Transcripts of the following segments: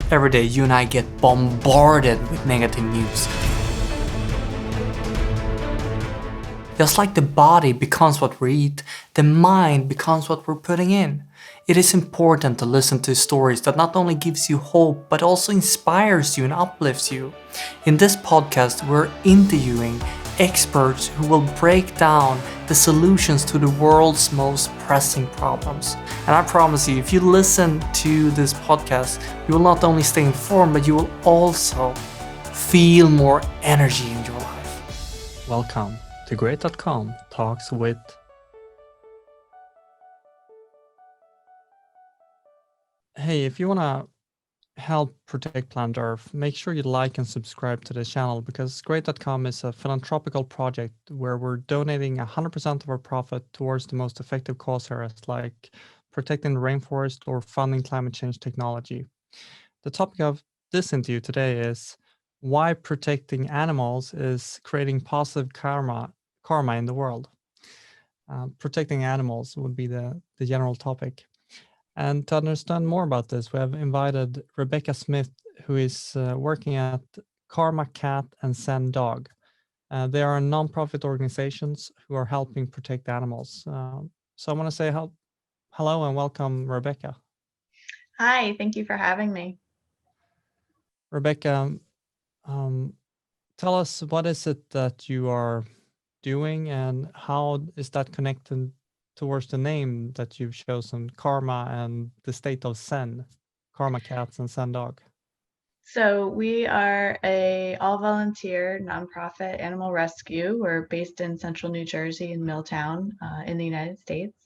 every day you and I get bombarded with negative news. Just like the body becomes what we eat, the mind becomes what we're putting in. It is important to listen to stories that not only gives you hope, but also inspires you and uplifts you. In this podcast, we're interviewing experts who will break down the solutions to the world's most pressing problems. And I promise you, if you listen to this podcast, you will not only stay informed, but you will also feel more energy in your life. Welcome to Great.com Talks with. Hey, if you want to help protect planet Earth, make sure you like and subscribe to the channel, because Great.com is a philanthropical project where we're donating 100% of our profit towards the most effective cause areas like protecting the rainforest or funding climate change technology. The topic of this interview today is why protecting animals is creating positive karma in the world. Protecting animals would be the general topic. And to understand more about this, we have invited Rebecca Smith, who is working at Cat Zen Dog. They are non-profit organizations who are helping protect animals. So I want to say hello and welcome, Rebecca. Hi, thank you for having me. Rebecca, tell us, what is it that you are doing and how is that connected towards the name that you've chosen, Karma and the state of Zen, Cats and Zen Dog? So we are a all-volunteer nonprofit animal rescue. We're based in central New Jersey in Milltown in the United States.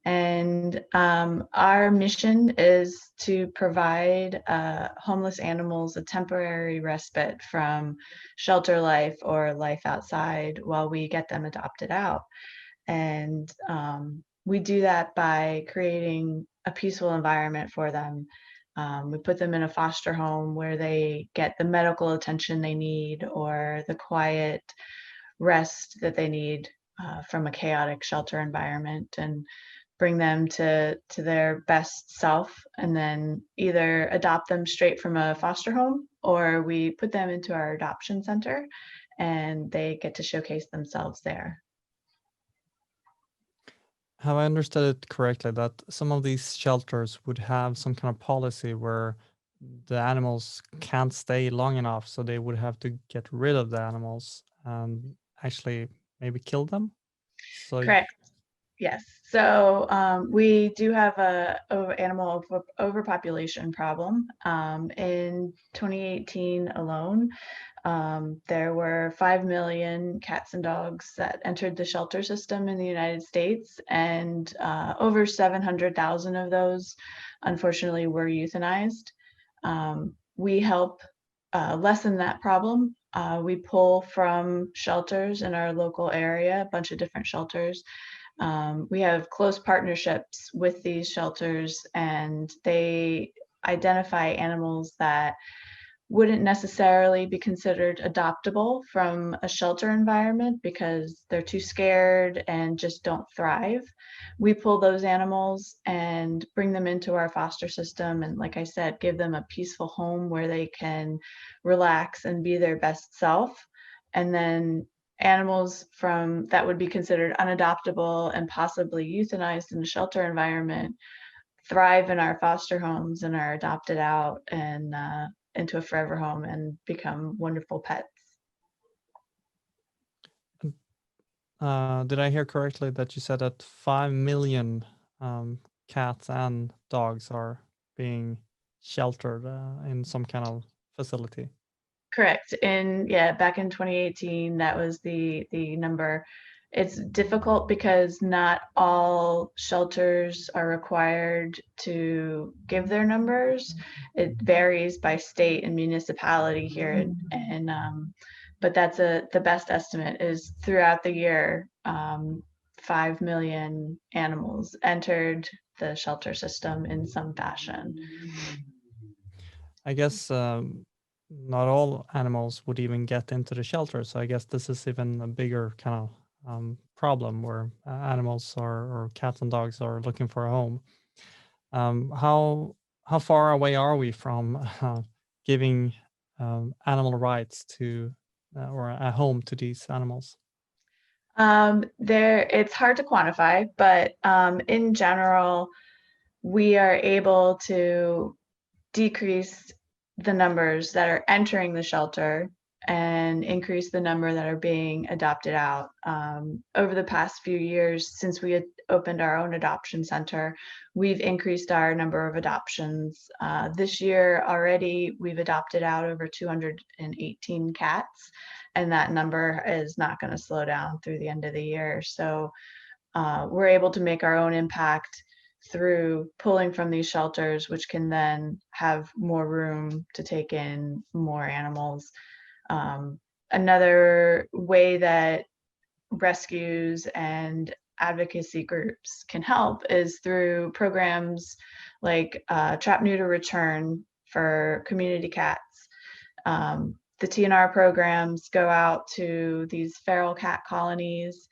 And our mission is to provide homeless animals a temporary respite from shelter life or life outside while we get them adopted out. And we do that by creating a peaceful environment for them. We put them in a foster home where they get the medical attention they need or the quiet rest that they need from a chaotic shelter environment, and bring them to their best self, and then either adopt them straight from a foster home or we put them into our adoption center and they get to showcase themselves there. Have I understood it correctly that some of these shelters would have some kind of policy where the animals can't stay long enough, so they would have to get rid of the animals and actually maybe kill them? So Correct. Yes. So we do have a animal overpopulation problem. In 2018 alone, there were 5 million cats and dogs that entered the shelter system in the United States, and over 700,000 of those, unfortunately, were euthanized. We help lessen that problem. We pull from shelters in our local area, a bunch of different shelters. We have close partnerships with these shelters, and they identify animals that wouldn't necessarily be considered adoptable from a shelter environment because they're too scared and just don't thrive. We pull those animals and bring them into our foster system, and like I said, give them a peaceful home where they can relax and be their best self. And then animals from that would be considered unadoptable and possibly euthanized in a shelter environment thrive in our foster homes and are adopted out and into a forever home and become wonderful pets. did I hear correctly that you said that 5 million cats and dogs are being sheltered in some kind of facility? Correct. And back in 2018, that was the number. It's difficult because not all shelters are required to give their numbers. It varies by state and municipality here, and but that's the best estimate is throughout the year, 5 million animals entered the shelter system in some fashion. I guess not all animals would even get into the shelter. So I guess this is even a bigger kind of problem where animals or cats and dogs are looking for a home. How how far away are we from giving animal rights to or a home to these animals? It's hard to quantify, but in general, we are able to decrease the numbers that are entering the shelter and increase the number that are being adopted out. Over the past few years, since we had opened our own adoption center, we've increased our number of adoptions. This year already, we've adopted out over 218 cats, and that number is not going to slow down through the end of the year. So we're able to make our own impact through pulling from these shelters, which can then have more room to take in more animals. Another way that rescues and advocacy groups can help is through programs like Trap Neuter Return for community cats. The TNR programs go out to these feral cat colonies.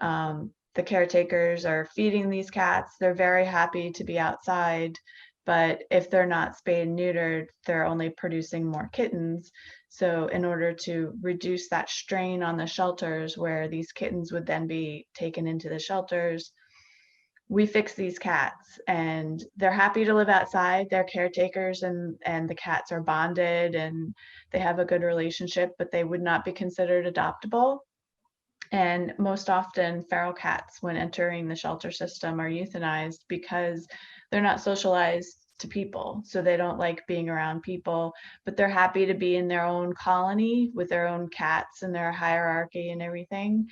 The caretakers are feeding these cats. They're very happy to be outside, but if they're not spayed and neutered, they're only producing more kittens. So in order to reduce that strain on the shelters where these kittens would then be taken into the shelters, we fix these cats and they're happy to live outside. They're caretakers and the cats are bonded and they have a good relationship, but they would not be considered adoptable. And most often, feral cats, when entering the shelter system, are euthanized because they're not socialized to people. So they don't like being around people, but they're happy to be in their own colony with their own cats and their hierarchy and everything.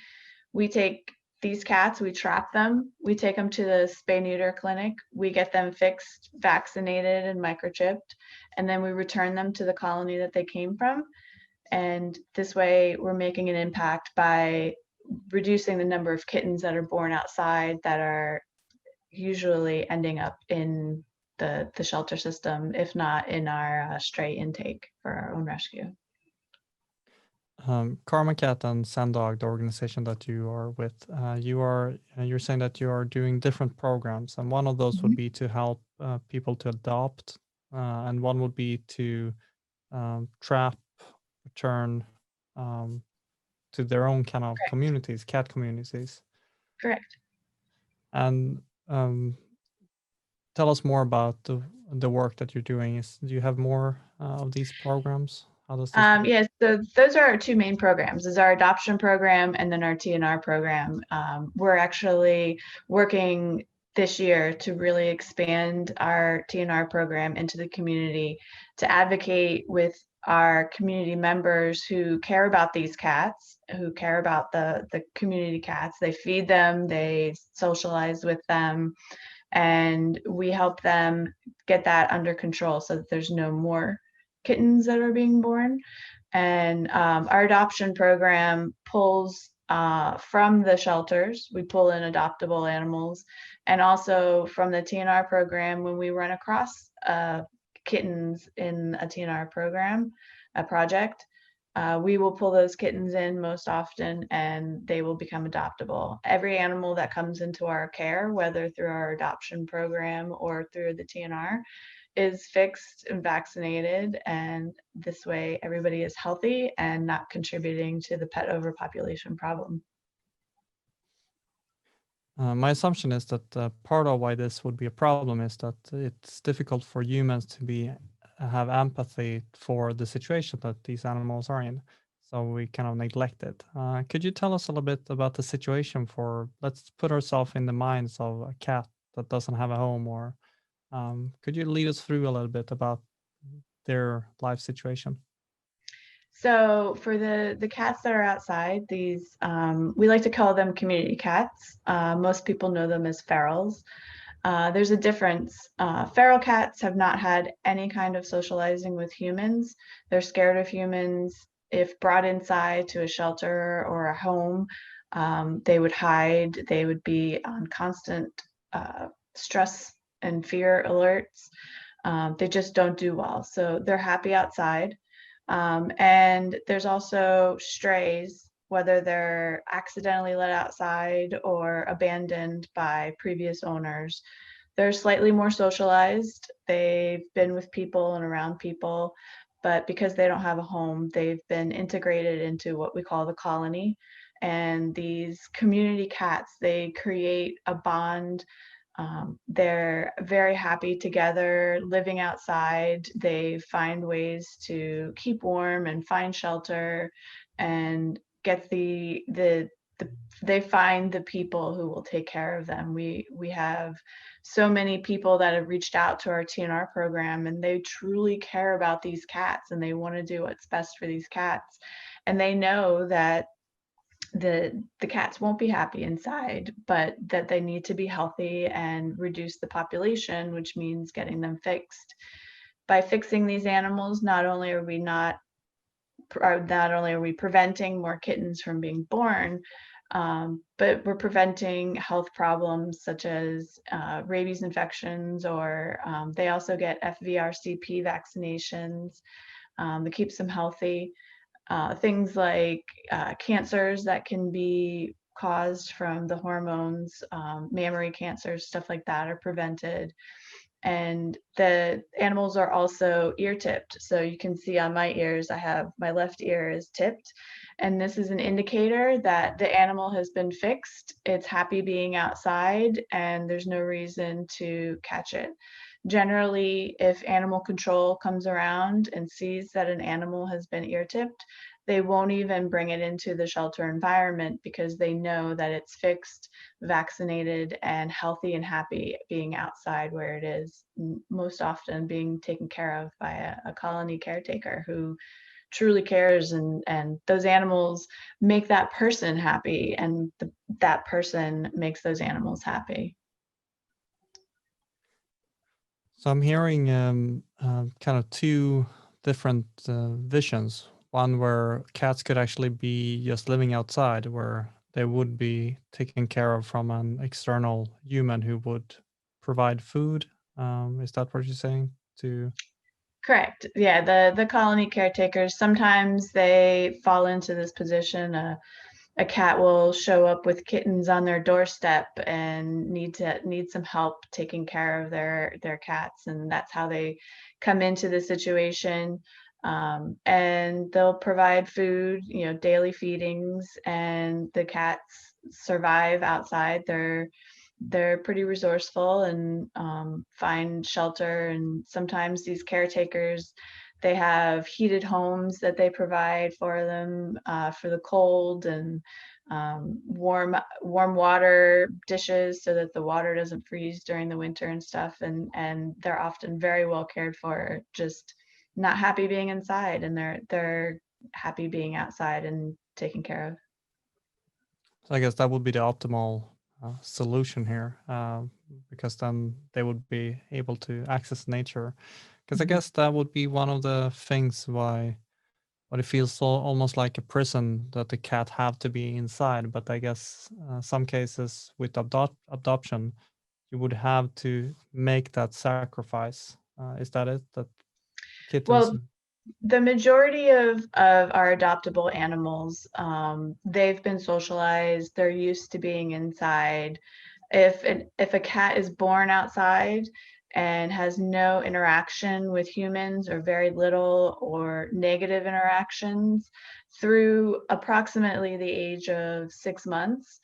We take these cats, we trap them, we take them to the spay neuter clinic, we get them fixed, vaccinated, and microchipped, and then we return them to the colony that they came from. And this way, we're making an impact by reducing the number of kittens that are born outside that are usually ending up in the shelter system, if not in our stray intake for our own rescue. Karma Cat and Zen Dog, the organization that you are with, you're saying that you are doing different programs, and one of those would be to help people to adopt, and one would be to trap, return to their own kind of Correct. communities, cat communities. Correct. And tell us more about the work that you're doing. Do you have more of these programs? How does this work? Yes, so those are our two main programs, is our adoption program and then our TNR program. We're actually working this year to really expand our TNR program into the community to advocate with our community members who care about these cats, who care about the community cats. They feed them, they socialize with them, and we help them get that under control so that there's no more kittens that are being born. And our adoption program pulls from the shelters. We pull in adoptable animals, and also from the TNR program when we run across kittens in a TNR program, a project. We will pull those kittens in most often and they will become adoptable. Every animal that comes into our care, whether through our adoption program or through the TNR, is fixed and vaccinated, and this way everybody is healthy and not contributing to the pet overpopulation problem. My assumption is that part of why this would be a problem is that it's difficult for humans to have empathy for the situation that these animals are in. So we kind of neglect it. Could you tell us a little bit about the situation let's put ourselves in the minds of a cat that doesn't have a home, or could you lead us through a little bit about their life situation? So for the cats that are outside, these we like to call them community cats. Most people know them as ferals. There's a difference. Feral cats have not had any kind of socializing with humans. They're scared of humans. If brought inside to a shelter or a home, they would hide. They would be on constant stress and fear alerts. They just don't do well. So they're happy outside. And there's also strays, whether they're accidentally let outside or abandoned by previous owners. They're slightly more socialized. They've been with people and around people, but because they don't have a home, they've been integrated into what we call the colony. And these community cats, they create a bond. They're very happy together, living outside. They find ways to keep warm and find shelter and get they find the people who will take care of them. We have so many people that have reached out to our TNR program, and they truly care about these cats and they want to do what's best for these cats. And they know that the cats won't be happy inside, but that they need to be healthy and reduce the population, which means getting them fixed. By fixing these animals, not only are we preventing more kittens from being born, but we're preventing health problems such as rabies infections, or they also get FVRCP vaccinations that keeps them healthy. Things like cancers that can be caused from the hormones, mammary cancers, stuff like that are prevented. And the animals are also ear tipped. So you can see on my ears, I have my left ear is tipped. And this is an indicator that the animal has been fixed. It's happy being outside and there's no reason to catch it. Generally, if animal control comes around and sees that an animal has been ear tipped, they won't even bring it into the shelter environment because they know that it's fixed, vaccinated, and healthy and happy being outside where it is, most often being taken care of by a colony caretaker who truly cares, and those animals make that person happy, and that person makes those animals happy. So I'm hearing kind of two different visions. One where cats could actually be just living outside, where they would be taken care of from an external human who would provide food. Is that what you're saying? To Correct. Yeah, the colony caretakers, sometimes they fall into this position. A cat will show up with kittens on their doorstep and need some help taking care of their cats, and that's how they come into the situation. And they'll provide food, daily feedings, and the cats survive outside. They're pretty resourceful and find shelter. And sometimes these caretakers, they have heated homes that they provide for them for the cold, and warm water dishes so that the water doesn't freeze during the winter and stuff. And they're often very well cared for, just not happy being inside, and they're happy being outside and taken care of. So I guess that would be the optimal solution here, because then they would be able to access nature. Because I Mhm. guess that would be one of the things why it feels so almost like a prison that the cat have to be inside. But I guess some cases with adoption, you would have to make that sacrifice. Is that it? That kittens? Well, the majority of our adoptable animals, they've been socialized. They're used to being inside. If a cat is born outside and has no interaction with humans, or very little or negative interactions through approximately the age of 6 months,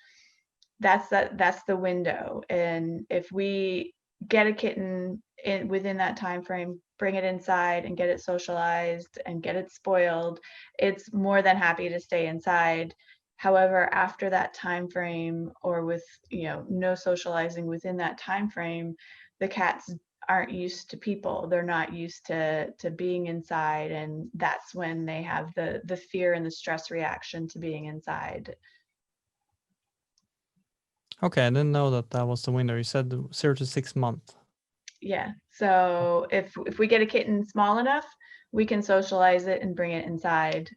that's the window. And if we get a kitten within that time frame, bring it inside and get it socialized and get it spoiled, it's more than happy to stay inside. However, after that time frame, or with no socializing within that time frame, the cats aren't used to people. They're not used to being inside, and that's when they have the fear and the stress reaction to being inside. Okay, I didn't know that that was the window. You said 0 to 6 months. Yeah. So if we get a kitten small enough, we can socialize it and bring it inside.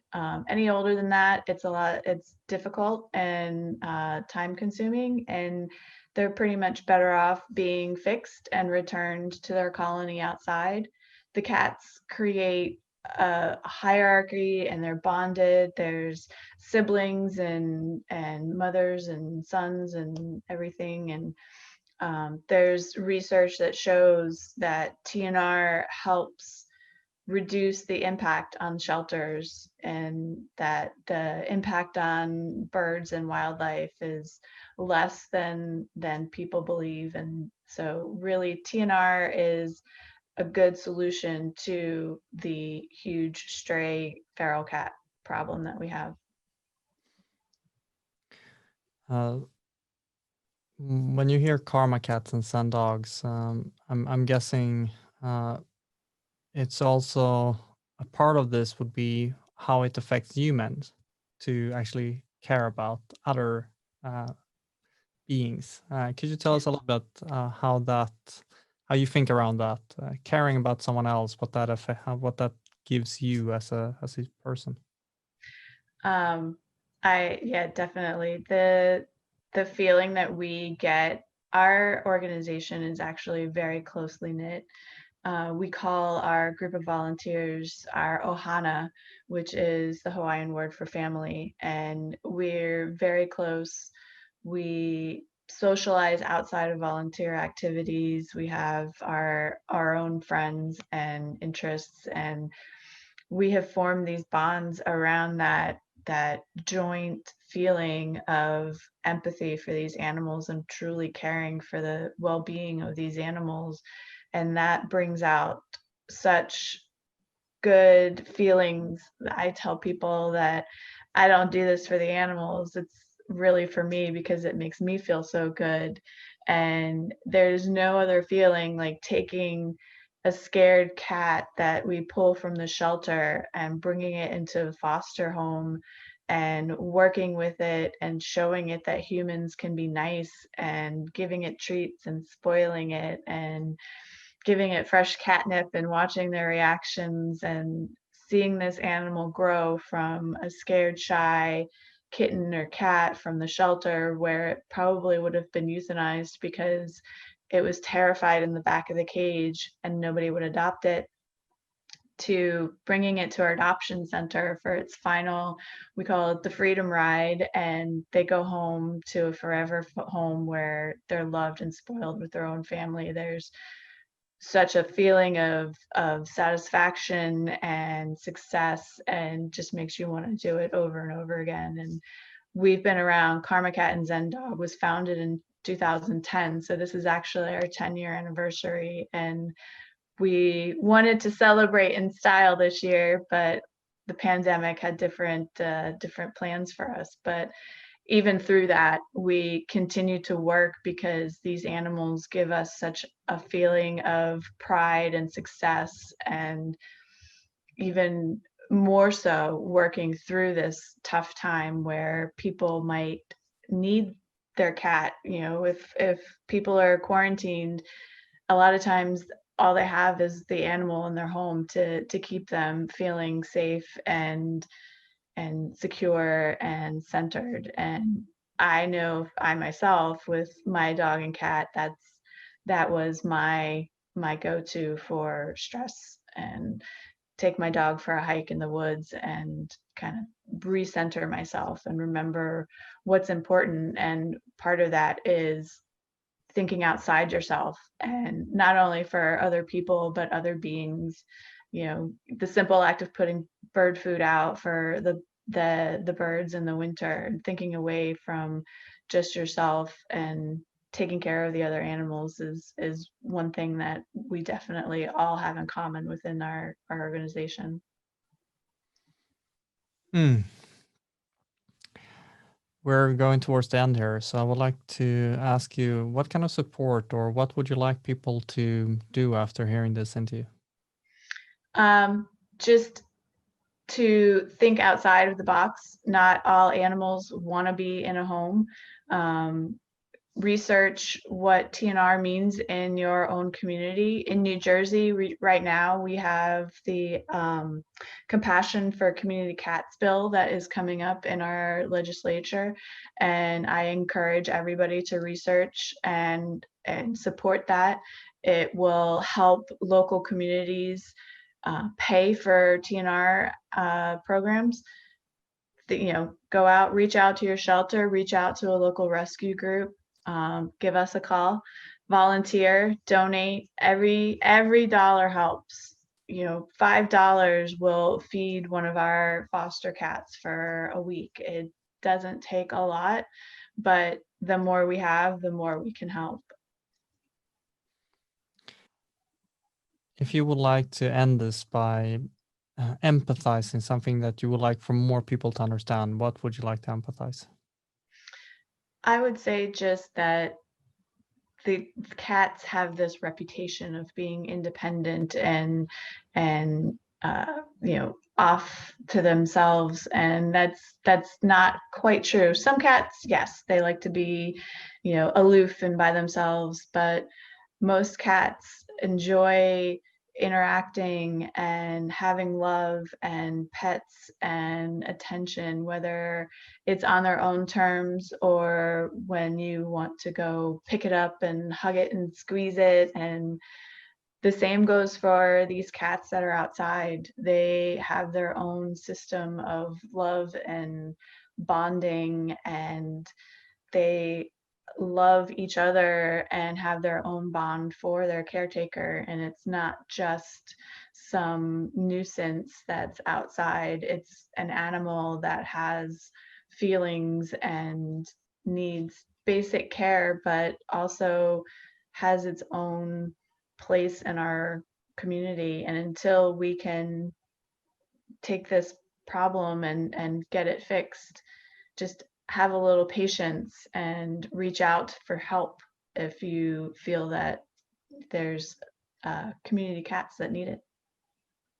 Any older than that, it's difficult and time consuming, and they're pretty much better off being fixed and returned to their colony outside. The cats create a hierarchy and they're bonded. There's siblings and mothers and sons and everything. And There's research that shows that TNR helps reduce the impact on shelters, and that the impact on birds and wildlife is less than people believe. And so really TNR is a good solution to the huge stray feral cat problem that we have. Uh, when you hear karma cats and Zen dogs, I'm guessing it's also a part of this would be how it affects humans to actually care about other beings. Could you tell us a little bit how you think around that, caring about someone else, what that gives you as a person? Um, yeah, definitely. The feeling that we get, our organization is actually very closely knit. We call our group of volunteers our Ohana, which is the Hawaiian word for family, and we're very close. We socialize outside of volunteer activities. We have our own friends and interests, and we have formed these bonds around that joint feeling of empathy for these animals and truly caring for the well-being of these animals. And that brings out such good feelings. I tell people that I don't do this for the animals. It's really for me because it makes me feel so good. And there's no other feeling like taking a scared cat that we pull from the shelter and bringing it into a foster home and working with it and showing it that humans can be nice and giving it treats and spoiling it and giving it fresh catnip and watching their reactions and seeing this animal grow from a scared, shy kitten or cat from the shelter where it probably would have been euthanized because it was terrified in the back of the cage and nobody would adopt it, to bringing it to our adoption center for its final, we call it the freedom ride, and they go home to a forever home where they're loved and spoiled with their own family. There's such a feeling of satisfaction and success, and just makes you want to do it over and over again. And we've been around. Karma Cat and Zen Dog was founded in 2010, so this is actually our 10-year anniversary, and we wanted to celebrate in style this year, but the pandemic had different plans for us. But even through that, we continue to work because these animals give us such a feeling of pride and success, and even more so working through this tough time where people might need their cat. You know, if people are quarantined, a lot of times all they have is the animal in their home to keep them feeling safe and secure and centered. And I know I myself, with my dog and cat, that was my go-to for stress, and take my dog for a hike in the woods and kind of recenter myself and remember what's important. And part of that is thinking outside yourself, and not only for other people but other beings. You know, the simple act of putting bird food out for the birds in the winter, and thinking away from just yourself and taking care of the other animals is one thing that we definitely all have in common within our organization. Hmm. We're going towards the end here, so I would like to ask you what kind of support or what would you like people to do after hearing this interview? Just to think outside of the box. Not all animals want to be in a home. Research what TNR means in your own community. In New Jersey, right now, we have the Compassion for Community Cats bill that is coming up in our legislature. And I encourage everybody to research and support that. It will help local communities pay for TNR programs. You know, go out, reach out to your shelter, reach out to a local rescue group, give us a call. volunteer, donate. Every dollar helps. $5 will feed one of our foster cats for a week. It doesn't take a lot, but the more we have, the more we can help. If you would like to end this by empathizing something that you would like for more people to understand, what would you like to empathize? I would say just that the cats have this reputation of being independent and off to themselves, and that's not quite true. Some cats, yes, they like to be aloof and by themselves, but most cats enjoy interacting and having love and pets and attention, whether it's on their own terms or when you want to go pick it up and hug it and squeeze it. And the same goes for these cats that are outside. They have their own system of love and bonding, and they love each other and have their own bond for their caretaker. And it's not just some nuisance that's outside. It's an animal that has feelings and needs basic care, but also has its own place in our community. And until we can take this problem and get it fixed, just have a little patience and reach out for help if you feel that there's community cats that need it.